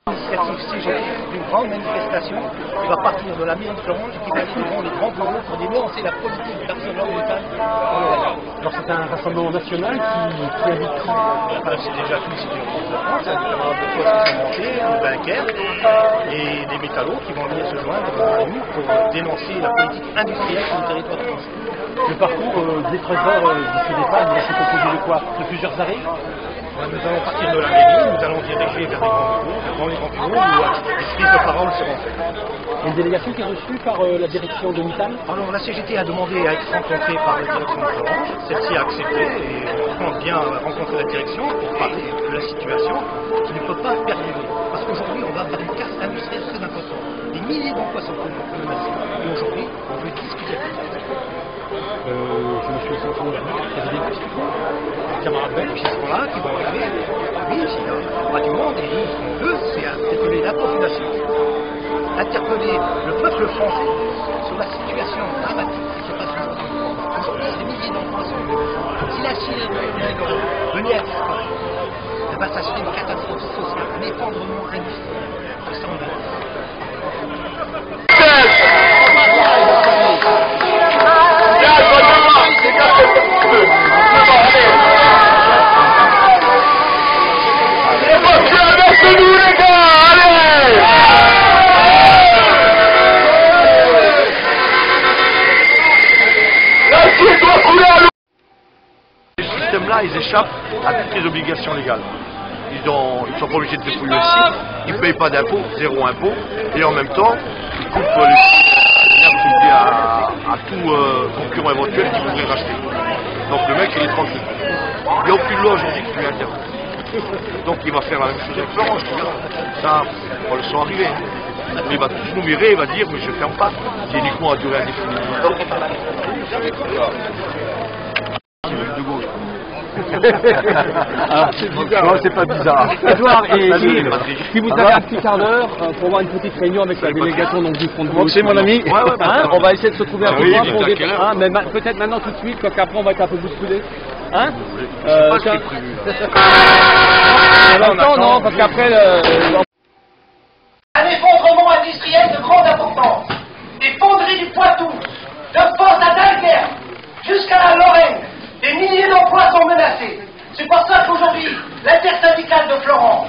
L'initiative CGT d'une grande manifestation qui va partir de la mairie de Florange et qui va aller devant les grands bureaux pour dénoncer la politique d'ArcelorMittal en Lorraine. Alors c'est un rassemblement national qui invite qui? C'est déjà tout ici en France, des camarades de poste qui sont montés, des bancaires et des métallos qui vont venir se joindre à nous pour dénoncer la politique industrielle sur le territoire français. Le parcours des trésors d'ici des femmes, c'est composé de quoi? De plusieurs arrêts? Nous allons partir de la mairie, nous allons diriger vers les grands bureaux où les prises de parole seront faites. Une délégation qui est reçue par la direction de Mittal? Alors la CGT a demandé à être rencontrée par la direction de Florange, celle-ci a accepté et on compte bien rencontrer la direction pour parler de la situation qui ne peut pas perdurer. Parce qu'aujourd'hui on va vers une casse industrielle très importante. Des milliers d'emplois sont menacés. Et aujourd'hui on veut discuter avec les Je me suis senti camarades belges qui seront là, qui vont arriver. Oui, il y a pas du monde et nous, ce qu'on veut, c'est interpeller la population, interpeller le peuple français sur la situation dramatique qui se passe aujourd'hui. Aujourd'hui, des milliers d'emplois sont menacés. Si la Chine venait à disparaître, ça serait une catastrophe sociale, un effondrement industriel. C'est ça, on veut. Ce système-là, ils échappent à toutes les obligations légales. Ils sont pas obligés de dépouiller le site, ils ne payent pas d'impôts, zéro impôt, et en même temps, ils coupent les à tout concurrent éventuel qui voudrait racheter. Donc le mec, il est tranquille. Il n'y a aucune loi aujourd'hui qui lui interdit. Donc il va faire la même chose avec Florange, tu verras. Ça, on le sent arriver. Mais il va tous nous mirer, il va dire, mais je ne ferme pas. C'est uniquement à durée indéfinie. De gauche. C'est bizarre. Non, c'est pas bizarre. Edouard, et si vous avez un petit quart d'heure pour avoir une petite réunion avec la délégation donc, du Front de gauche. C'est mon ami. On va essayer de se trouver un peu Oui, pour mais peut-être maintenant tout de suite, parce qu'après on va être un peu bousculé. Hein? Je sais pas ce qui est prévu. Non, parce qu'après un effondrement industriel de grande importance, des fonderies du Poitou, de Fos à Dunkerque, jusqu'à la Lorraine, des milliers d'emplois sont menacés. C'est pour ça qu'aujourd'hui, l'intersyndicale de Florange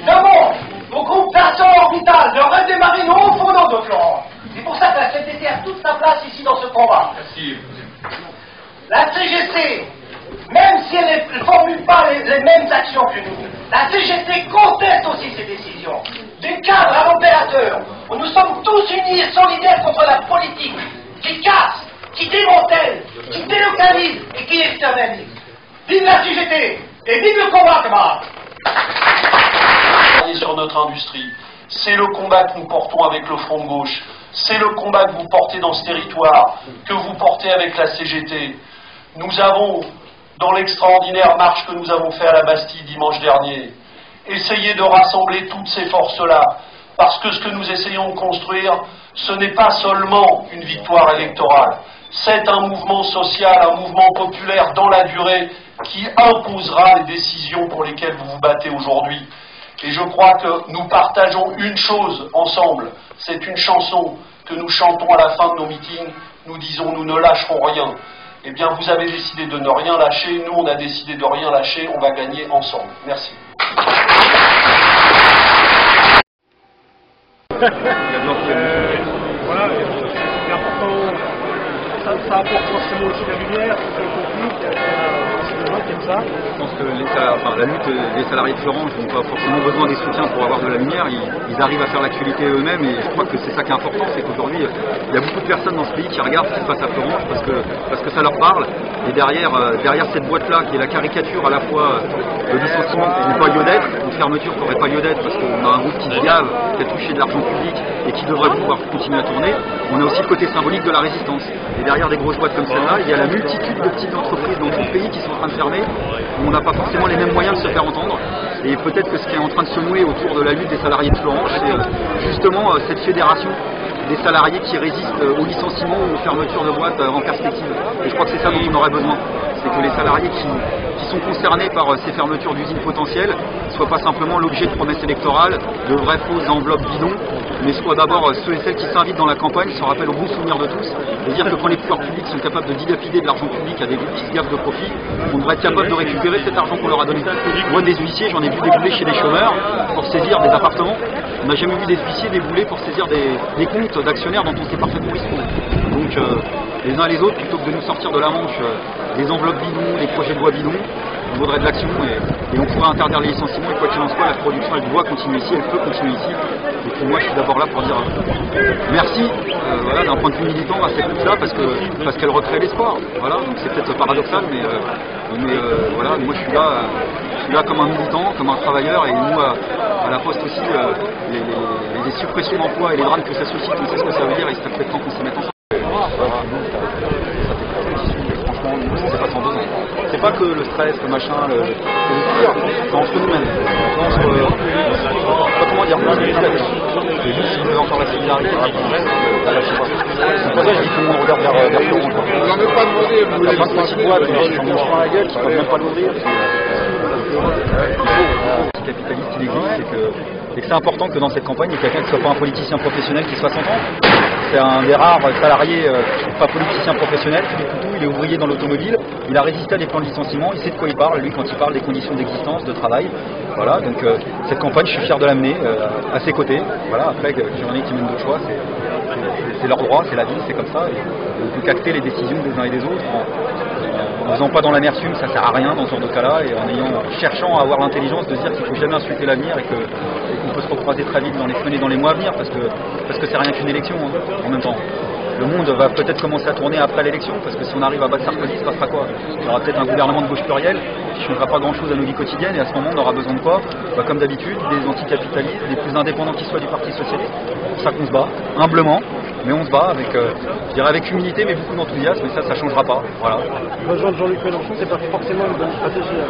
demande au groupe d'ArcelorMittal de redémarrer nos hauts fourneaux de Florange. C'est pour ça que la CGT a toute sa place ici dans ce combat. Merci. La CGT, même si elle ne formule pas les mêmes actions que nous, la CGT conteste aussi ces décisions. Du cadre à l'opérateur, où nous sommes tous unis et solidaires contre la politique qui casse, qui démantèle, qui délocalise et qui externalise. Vive la CGT et vive le combat, camarades! Sur notre industrie, c'est le combat que nous portons avec le Front de gauche, c'est le combat que vous portez dans ce territoire, que vous portez avec la CGT. Nous avons, dans l'extraordinaire marche que nous avons fait à la Bastille dimanche dernier, essayé de rassembler toutes ces forces-là, parce que ce que nous essayons de construire, ce n'est pas seulement une victoire électorale, c'est un mouvement social, un mouvement populaire dans la durée qui imposera les décisions pour lesquelles vous vous battez aujourd'hui. Et je crois que nous partageons une chose ensemble, c'est une chanson que nous chantons à la fin de nos meetings, nous disons « nous ne lâcherons rien ». Eh bien, vous avez décidé de ne rien lâcher, nous on a décidé de rien lâcher, on va gagner ensemble. Merci. Voilà, c'est important, ça apporte forcément aussi la lumière, c'est le conflit, il y a des gens qui aiment ça. Je pense que la lutte des salariés de Florange n'ont pas forcément besoin des soutiens pour avoir de la lumière, ils arrivent à faire l'actualité eux-mêmes et je crois que c'est ça qui est important, c'est qu'aujourd'hui il y a beaucoup de personnes dans ce pays qui regardent ce qui se passe à Florange parce que ça leur parle et derrière cette boîte-là qui est la caricature à la fois de licenciement qui n'est pas lieu d'être, une fermeture qui n'aurait pas lieu d'être parce qu'on a un groupe qui se gave, qui a touché de l'argent public et qui devrait pouvoir continuer à tourner, on a aussi le côté symbolique de la résistance. Et derrière des grosses boîtes comme celle-là, il y a la multitude de petites entreprises dans tout le pays qui sont en train de fermer, où on n'a pas forcément les mêmes moyens de se faire entendre. Et peut-être que ce qui est en train de se nouer autour de la lutte des salariés de Florange, c'est justement cette fédération des salariés qui résistent aux licenciements ou aux fermetures de boîtes en perspective. Et je crois que c'est ça dont on aurait besoin. C'est que les salariés qui sont concernés par ces fermetures d'usines potentielles ne soient pas simplement l'objet de promesses électorales, de vraies fausses enveloppes bidons, mais soient d'abord ceux et celles qui s'invitent dans la campagne, se rappellent au bon souvenir de tous, et dire que quand les pouvoirs publics sont capables de dilapider de l'argent public à des petites gaffes de profit, on devrait être capable de récupérer cet argent qu'on leur a donné. Moi, des huissiers, j'en ai vu débouler chez des chômeurs pour saisir des appartements. On n'a jamais vu des huissiers débouler pour saisir des comptes d'actionnaires dont on sait parfaitement où ils sont. Donc, les uns et les autres, plutôt que de nous sortir de la manche des enveloppes bidons, des projets de loi bidons, il faudrait de l'action et on pourrait interdire les licenciements et quoi qu'il en soit, la production elle doit continuer ici, elle peut continuer ici. Et puis moi je suis d'abord là pour dire merci voilà, d'un point de vue militant à cette lutte-là parce qu'elle recrée l'espoir. Voilà, donc c'est peut-être paradoxal mais voilà, moi je suis là comme un militant, comme un travailleur et nous à la Poste aussi les suppressions d'emplois et les drames que ça suscite, on sait ce que ça veut dire et c'est peut-être temps qu'on s'y mette ensemble. C'est pas sans 2 ans. C'est pas que le stress, le machin, c'est entre nous-mêmes. Je sais pas comment dire, c'est juste si vous avez encore la solidarité, c'est pour ça que je dis que tout le monde regarde vers Florent. J'en ai pas demandé, vous voulez pas de petite boîte, j'en mange pas la gueule, qui peuvent même pas l'ouvrir. Le capitaliste il existe, c'est que c'est important que dans cette campagne, il y ait quelqu'un qui ne soit pas un politicien professionnel qui soit 100 ans. C'est un des rares salariés pas politicien professionnel, Philippe Poutou, il est ouvrier dans l'automobile, il a résisté à des plans de licenciement, il sait de quoi il parle, lui quand il parle des conditions d'existence, de travail. Voilà, donc cette campagne, je suis fier de l'amener à ses côtés. Voilà, après, qu'il y en ait qui mènent d'autres choix, c'est leur droit, c'est la vie, c'est comme ça. Et on peut acter les décisions des uns et des autres en faisant pas dans l'amertume, ça sert à rien dans ce genre de cas-là, et en cherchant à avoir l'intelligence de se dire qu'il faut jamais insulter l'avenir et qu'on peut se recroiser très vite dans les semaines et dans les mois à venir, parce que c'est rien qu'une élection en même temps. Le monde va peut-être commencer à tourner après l'élection, parce que si on arrive à battre Sarkozy, ça passera quoi? Il y aura peut-être un gouvernement de gauche pluriel qui ne changera pas grand-chose à nos vies quotidiennes, et à ce moment, on aura besoin de quoi? Comme d'habitude, des anticapitalistes, des plus indépendants qui soient du Parti Socialiste. C'est pour ça qu'on se bat, humblement, mais on se bat avec, je dirais avec humilité, mais beaucoup d'enthousiasme, et ça changera pas. Voilà. Rejoindre Jean-Luc Mélenchon, c'est pas forcément une bonne stratégie.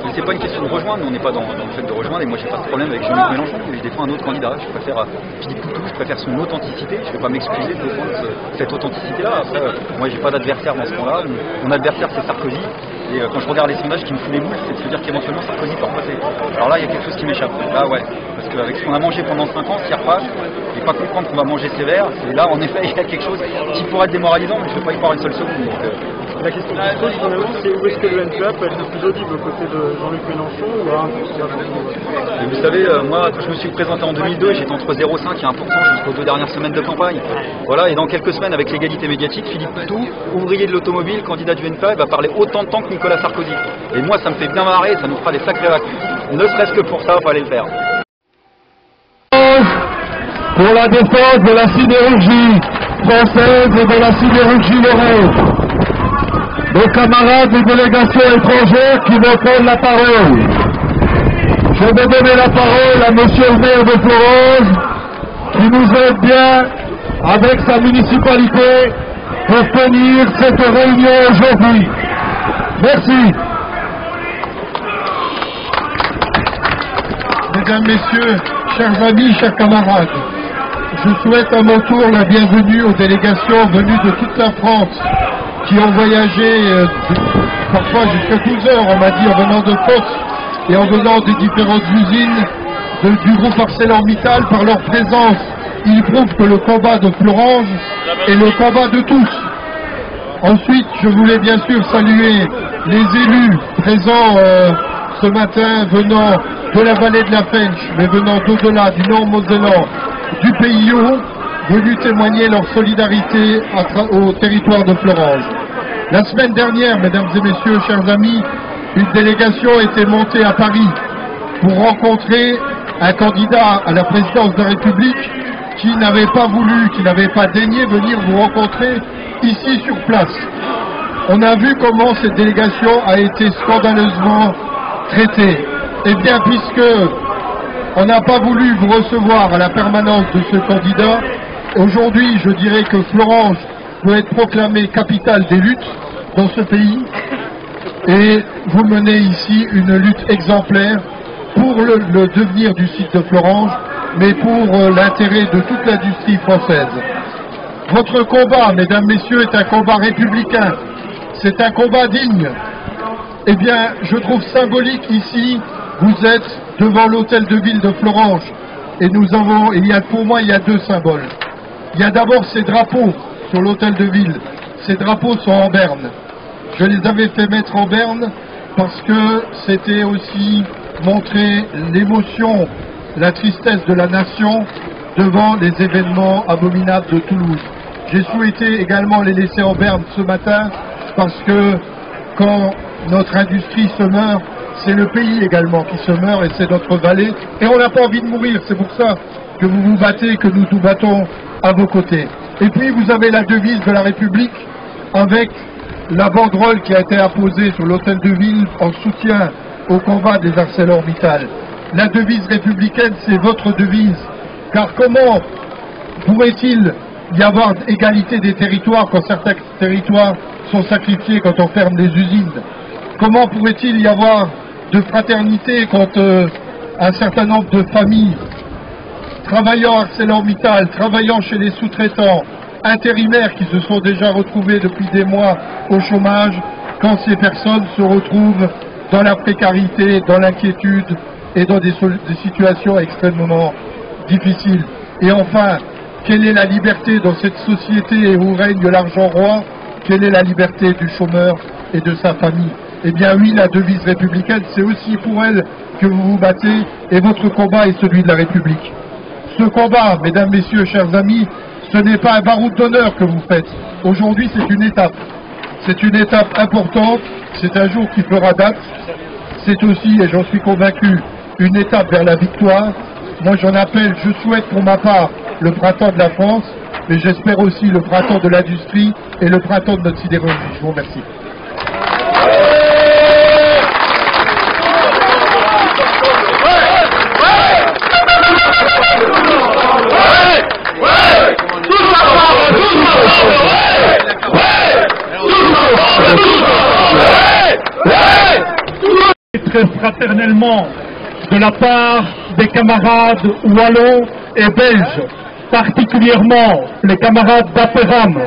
Mais c'est pas une question de rejoindre, on n'est pas dans le fait de rejoindre, et moi j'ai pas de problème avec Jean-Luc Mélenchon, je défends un autre candidat, je dis Poutou, je préfère son authenticité, je ne vais pas m'excuser de défendre cette authenticité-là. Après, moi j'ai pas d'adversaire dans ce point-là, mon adversaire c'est Sarkozy, et quand je regarde les sondages qui me fout les boules, c'est de se dire qu'éventuellement Sarkozy peut repasser. Alors là il y a quelque chose qui m'échappe, là ouais, parce qu'avec ce qu'on a mangé pendant 5 ans, s'il repasse, et pas comprendre qu'on va manger sévère, et là en effet il y a quelque chose qui pourrait être démoralisant, mais je ne vais pas y croire une seule seconde. Donc, la question qui se pose finalement, c'est où est-ce que le NPA peut être le plus audible aux côtés de Jean-Luc Mélenchon ou à 1%? Vous savez, moi, quand je me suis présenté en 2002, j'étais entre 0,5 et 1% jusqu'aux 2 dernières semaines de campagne. Voilà, et dans quelques semaines, avec l'égalité médiatique, Philippe Poutou, ouvrier de l'automobile, candidat du NPA, va parler autant de temps que Nicolas Sarkozy. Et moi, ça me fait bien marrer, ça nous fera des sacrés vacances. Ne serait-ce que pour ça, il fallait le faire. Pour la défense de la sidérurgie française et de la sidérurgie lorraine. Nos camarades des délégations étrangères qui vont prendre la parole. Je vais donner la parole à monsieur le maire de Florence, qui nous aide bien avec sa municipalité pour tenir cette réunion aujourd'hui. Merci. Mesdames, Messieurs, chers amis, chers camarades, je souhaite à mon tour la bienvenue aux délégations venues de toute la France qui ont voyagé parfois jusqu'à 12 heures, on m'a dit, en venant de Corse et en venant des différentes usines du groupe ArcelorMittal. Par leur présence, ils prouvent que le combat de Florange est le combat de tous. Ensuite, je voulais bien sûr saluer les élus présents ce matin, venant de la vallée de la Fench, mais venant d'au-delà, du Nord-Mosellan, du Pays Haut, venus témoigner leur solidarité au territoire de Florange. La semaine dernière, mesdames et messieurs, chers amis, une délégation était montée à Paris pour rencontrer un candidat à la présidence de la République qui n'avait pas voulu, qui n'avait pas daigné venir vous rencontrer ici sur place. On a vu comment cette délégation a été scandaleusement traitée. Eh bien, puisque on n'a pas voulu vous recevoir à la permanence de ce candidat, aujourd'hui, je dirais que Florange doit être proclamée capitale des luttes dans ce pays, et vous menez ici une lutte exemplaire pour le devenir du site de Florange, mais pour l'intérêt de toute l'industrie française. Votre combat, mesdames, messieurs, est un combat républicain. C'est un combat digne. Eh bien, je trouve symbolique ici, vous êtes devant l'hôtel de ville de Florange. Et pour moi, il y a deux symboles. Il y a d'abord ces drapeaux sur l'hôtel de ville. Ces drapeaux sont en berne. Je les avais fait mettre en berne parce que c'était aussi montrer l'émotion, la tristesse de la nation devant les événements abominables de Toulouse. J'ai souhaité également les laisser en berne ce matin parce que quand notre industrie se meurt, c'est le pays également qui se meurt et c'est notre vallée. Et on n'a pas envie de mourir, c'est pour ça que vous vous battez, que nous nous battons à vos côtés. Et puis vous avez la devise de la République avec la banderole qui a été apposée sur l'hôtel de ville en soutien au combat des ArcelorMittal. La devise républicaine, c'est votre devise. Car comment pourrait-il y avoir égalité des territoires quand certains territoires sont sacrifiés quand on ferme les usines? Comment pourrait-il y avoir de fraternité quand un certain nombre de familles travaillant à ArcelorMittal, travaillant chez les sous-traitants, intérimaires qui se sont déjà retrouvés depuis des mois au chômage, quand ces personnes se retrouvent dans la précarité, dans l'inquiétude et dans des situations extrêmement difficiles? Et enfin, quelle est la liberté dans cette société où règne l'argent roi? Quelle est la liberté du chômeur et de sa famille? Eh bien oui, la devise républicaine, c'est aussi pour elle que vous vous battez et votre combat est celui de la République. Ce combat, mesdames, messieurs, chers amis, ce n'est pas un baroud d'honneur que vous faites. Aujourd'hui, c'est une étape. C'est une étape importante, c'est un jour qui fera date. C'est aussi, et j'en suis convaincu, une étape vers la victoire. Moi, j'en appelle, je souhaite pour ma part le printemps de la France, mais j'espère aussi le printemps de l'industrie et le printemps de notre sidérurgie. Je vous remercie. Très fraternellement de la part des camarades wallons et belges, particulièrement les camarades d'Aperam,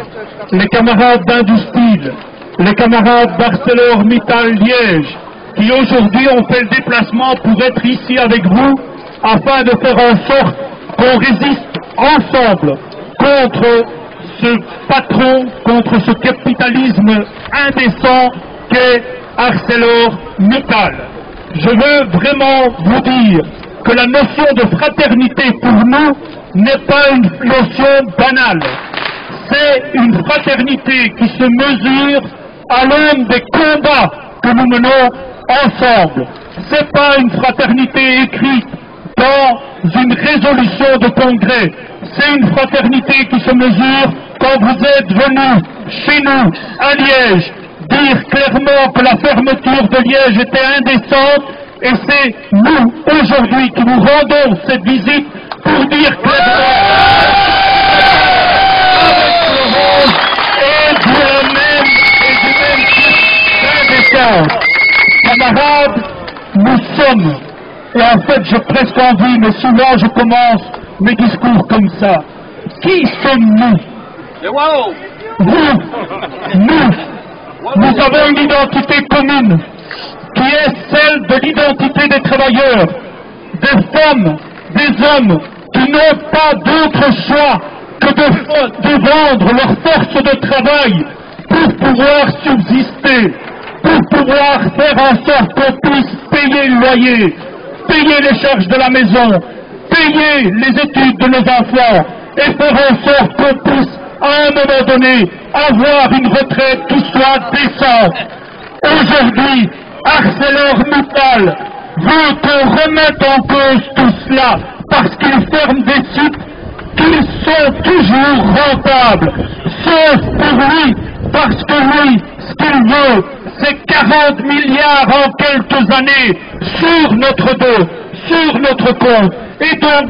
les camarades d'Industil, les camarades d'ArcelorMittal Liège, qui aujourd'hui ont fait le déplacement pour être ici avec vous, afin de faire en sorte qu'on résiste ensemble contre ce patron, contre ce capitalisme indécent qu'est ArcelorMittal. Je veux vraiment vous dire que la notion de fraternité pour nous n'est pas une notion banale. C'est une fraternité qui se mesure à l'aune des combats que nous menons ensemble. C'est pas une fraternité écrite dans une résolution de congrès. C'est une fraternité qui se mesure quand vous êtes venus chez nous à Liège dire clairement que la fermeture de Liège était indécente, et c'est nous aujourd'hui qui nous rendons cette visite pour dire clairement avec le même indécence. Camarades, nous sommes, et en fait j'ai presque envie, mais souvent je commence mes discours comme ça. Qui sommes-nous? Nous avons une identité commune, qui est celle de l'identité des travailleurs, des femmes, des hommes, qui n'ont pas d'autre choix que de vendre leur force de travail pour pouvoir subsister, pour pouvoir faire en sorte qu'on puisse payer le loyer, payer les charges de la maison, payer les études de nos enfants, et faire en sorte qu'on puisse à un moment donné avoir une retraite qui soit décente. Aujourd'hui, ArcelorMittal veut qu'on remette en cause tout cela parce qu'ils ferment des sites qui sont toujours rentables, sauf pour lui, parce que lui, ce qu'il veut, c'est 40 milliards en quelques années sur notre dos, sur notre compte. Et donc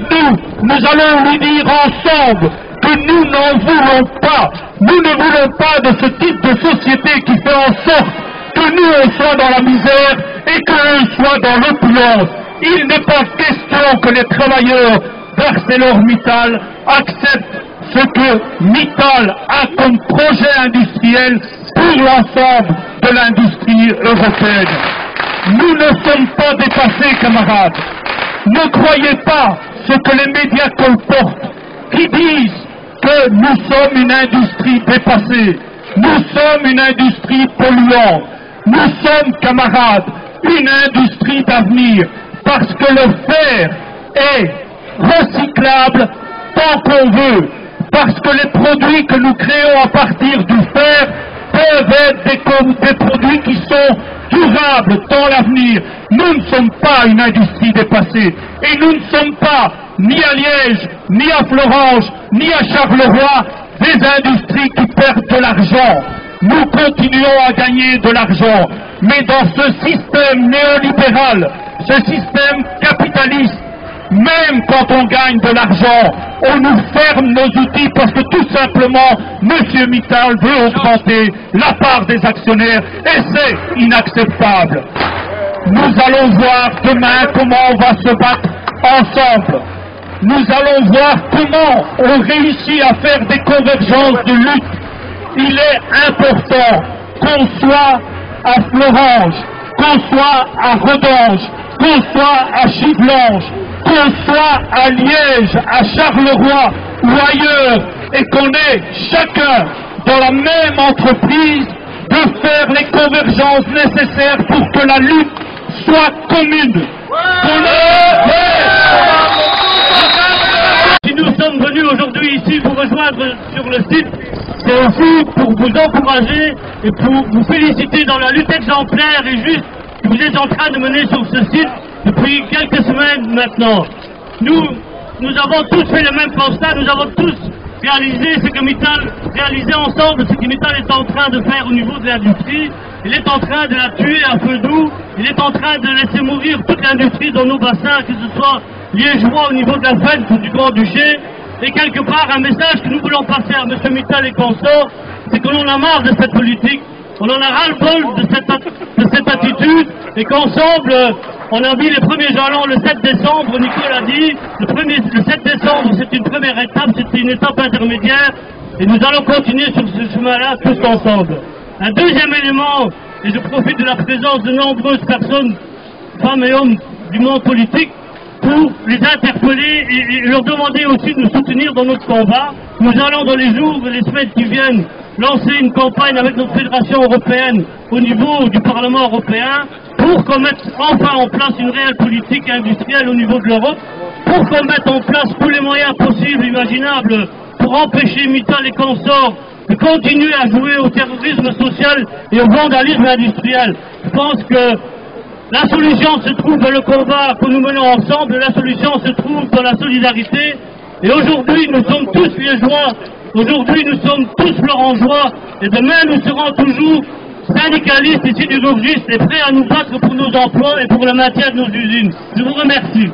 nous allons lui dire ensemble que nous n'en voulons pas. Nous ne voulons pas de ce type de société qui fait en sorte que nous on soit dans la misère et qu'eux soient dans l'opulence. Il n'est pas question que les travailleurs d'ArcelorMittal acceptent ce que Mittal a comme projet industriel pour l'ensemble de l'industrie européenne. Nous ne sommes pas dépassés, camarades. Ne croyez pas ce que les médias colportent, qui disent que nous sommes une industrie dépassée. Nous sommes une industrie polluante. Nous sommes, camarades, une industrie d'avenir, parce que le fer est recyclable tant qu'on veut, parce que les produits que nous créons à partir du fer peuvent être des produits qui sont durables dans l'avenir. Nous ne sommes pas une industrie dépassée, et nous ne sommes pas, ni à Liège, ni à Florange, ni à Charleroi, des industries qui perdent de l'argent. Nous continuons à gagner de l'argent, mais dans ce système néolibéral, ce système capitaliste, même quand on gagne de l'argent, on nous ferme nos outils parce que tout simplement, M. Mittal veut augmenter la part des actionnaires et c'est inacceptable. Nous allons voir demain comment on va se battre ensemble. Nous allons voir comment on réussit à faire des convergences de lutte. Il est important qu'on soit à Florange, qu'on soit à Redange, qu'on soit à Chivelange, qu'on soit à Liège, à Charleroi ou ailleurs, et qu'on ait chacun dans la même entreprise de faire les convergences nécessaires pour que la lutte soit commune. Si nous sommes venus aujourd'hui ici vous rejoindre sur le site, c'est aussi pour vous encourager et pour vous féliciter dans la lutte exemplaire et juste que vous êtes en train de mener sur ce site depuis quelques semaines maintenant. Nous avons tous fait le même constat, nous avons tous réalisé ce que Mittal, réalisé ensemble ce que Mittal est en train de faire au niveau de l'industrie. Il est en train de la tuer à feu doux, il est en train de laisser mourir toute l'industrie dans nos bassins, que ce soit liégeois au niveau de la Fenne ou du Grand-Duché. Et quelque part, un message que nous voulons passer à M. Mittal et consorts, c'est qu'on en a marre de cette politique, on en a ras-le-bol de cette attitude, et qu'ensemble, on a mis les premiers jalons le 7 décembre, Nicolas a dit, le 7 décembre c'est une première étape, c'est une étape intermédiaire, et nous allons continuer sur ce chemin-là tous ensemble. Un deuxième élément, et je profite de la présence de nombreuses personnes, femmes et hommes du monde politique, pour les interpeller et leur demander aussi de nous soutenir dans notre combat. Nous allons dans les jours et les semaines qui viennent lancer une campagne avec notre fédération européenne au niveau du Parlement européen pour qu'on mette enfin en place une réelle politique industrielle au niveau de l'Europe, pour qu'on mette en place tous les moyens possibles, imaginables, pour empêcher Mittal et consorts de continuer à jouer au terrorisme social et au vandalisme industriel. Je pense que la solution se trouve dans le combat que nous menons ensemble, la solution se trouve dans la solidarité. Et aujourd'hui, nous sommes tous liégeois, aujourd'hui, nous sommes tous florangeois, et demain, nous serons toujours syndicalistes et sidérurgistes et prêts à nous battre pour nos emplois et pour le maintien de nos usines. Je vous remercie.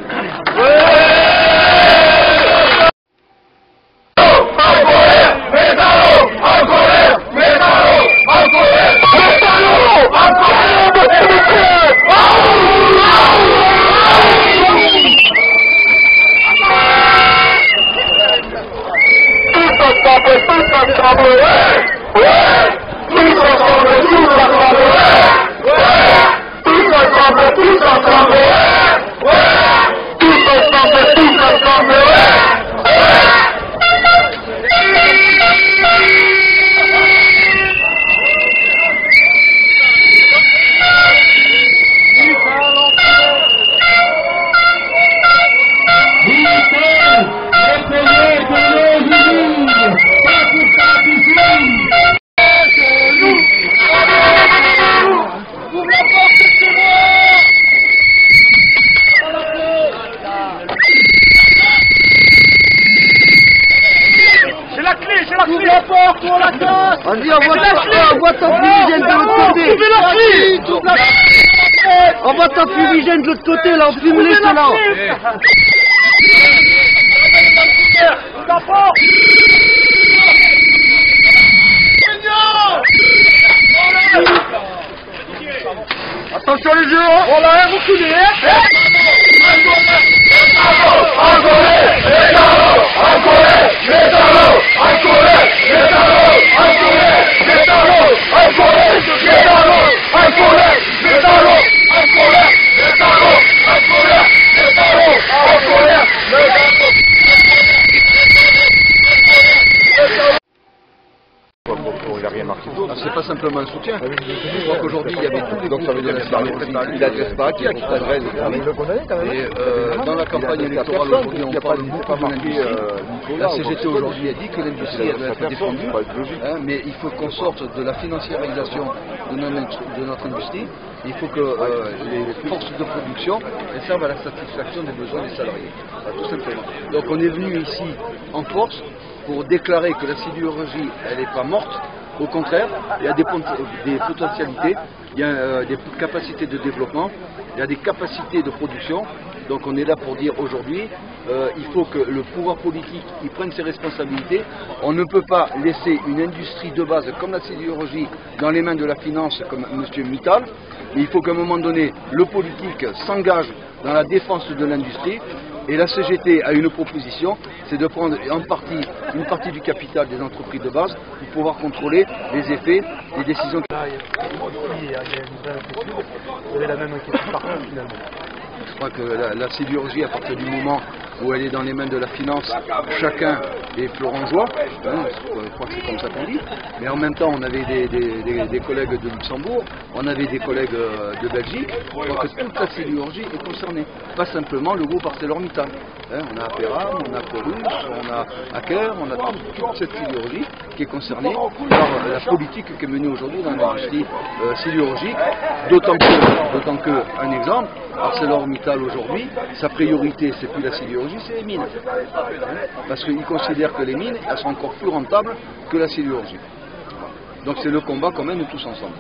Vas-y, envoie ta fumigène de l'autre côté. Envoie ta fumigène de l'autre côté, là, enfume-les, ceux-là. Attention les yeux, on a un reculé. Encore, simplement un soutien. Je crois qu'aujourd'hui, il y avait tous les groupes de la sidérurgie. Il n'adresse pas à qui t'adresse. Et dans la campagne électorale, aujourd'hui, on parle beaucoup de l'industrie. La CGT aujourd'hui a dit que l'industrie doit être défendue, mais il faut qu'on sorte de la financiarisation de notre industrie. Il faut que les forces de production servent à la satisfaction des besoins des salariés, tout simplement. Donc on est venu ici en force pour déclarer que la sidérurgie, elle n'est pas morte. Au contraire, il y a des potentialités, il y a des capacités de développement, il y a des capacités de production. Donc on est là pour dire aujourd'hui, il faut que le pouvoir politique y prenne ses responsabilités. On ne peut pas laisser une industrie de base comme la sidérurgie dans les mains de la finance comme M. Mittal. Mais il faut qu'à un moment donné, le politique s'engage dans la défense de l'industrie. Et la CGT a une proposition, c'est de prendre une partie du capital des entreprises de base pour pouvoir contrôler les effets des décisions. Il y a une vraie inquiétude. Vous avez la même inquiétude par contre finalement. Je crois que la sidérurgie, à partir du moment où elle est dans les mains de la finance, chacun est fleuron-joie, je crois que c'est comme ça qu'on dit, mais en même temps on avait des collègues de Luxembourg, on avait des collègues de Belgique, je crois que toute la sidérurgie est concernée, pas simplement le groupe ArcelorMittal. On a Aperam, on a Corus, on a Aker, on a toute cette sidérurgie qui est concernée par la politique qui est menée aujourd'hui dans l'industrie sidérurgique, d'autant que, un exemple, ArcelorMittal aujourd'hui, sa priorité c'est plus la sidérurgie, c'est les mines. Parce qu'ils considèrent que les mines, elles sont encore plus rentables que la sidérurgie. Donc c'est le combat qu'on mène tous ensemble.